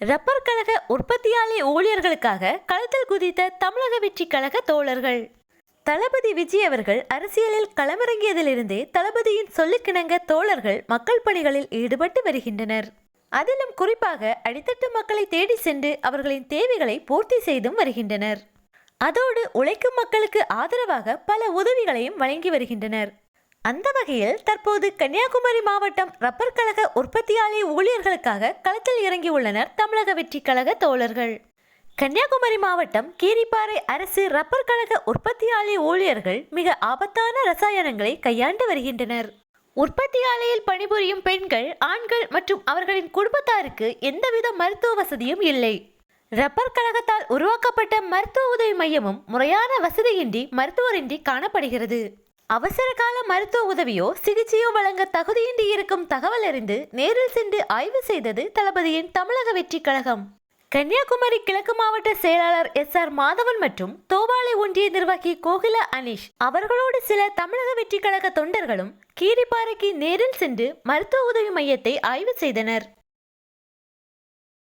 Rubber கழக உற்பத்தியாளர் ஊழியர்களுக்காக களத்தில் குதித்த தமிழக வெற்றி கழக தோழர்கள். தளபதி விஜய் அவர்கள் அரசியலில் களமிறங்கியதிலிருந்தே தளபதியின் சொல்லுக்கிணங்க தோழர்கள் மக்கள் பணிகளில் ஈடுபட்டு வருகின்றனர். அதிலும் குறிப்பாக அடித்தட்டு மக்களை தேடி சென்று அவர்களின் தேவைகளை பூர்த்தி செய்தும் வருகின்றனர். அதோடு உழைக்கும் மக்களுக்கு ஆதரவாக பல உதவிகளையும் வழங்கி வருகின்றனர். அந்த வகையில் தற்போது கன்னியாகுமரி மாவட்டம் ரப்பர் கழக உற்பத்தியாளர் ஊழியர்களுக்காக களத்தில் இறங்கியுள்ளனர் தமிழக வெற்றி கழக தோழர்கள். கன்னியாகுமரி மாவட்டம் கீரிப்பாறை அரசு ரப்பர் கழக உற்பத்தியாளர் ஊழியர்கள் மிக ஆபத்தான ரசாயனங்களை கையாண்டு வருகின்றனர். உற்பத்தி ஆலையில் பணிபுரியும் பெண்கள், ஆண்கள் மற்றும் அவர்களின் குடும்பத்தாருக்கு எந்தவித மருத்துவ வசதியும் இல்லை. ரப்பர் கழகத்தால் உருவாக்கப்பட்ட மருத்துவ உதவி மையமும் முறையான வசதியின்றி மருத்துவரின்றி காணப்படுகிறது. அவசர கால மருத்துவ உதவியோ சிகிச்சையோ வழங்க தகுதியின்றி இருக்கும் தகவல் அறிந்து நேரில் சென்று ஆய்வு செய்தது தளபதியின் தமிழக வெற்றி கழகம். கன்னியாகுமரி கிழக்கு மாவட்ட செயலாளர் SR மாதவன் மற்றும் தோவாளை ஒன்றிய நிர்வாகி கோகிலா அனீஷ் அவர்களோடு சில தமிழக வெற்றி கழக தொண்டர்களும் கீரிப்பாறைக்கு நேரில் சென்று மருத்துவ உதவி மையத்தை ஆய்வு செய்தனர்.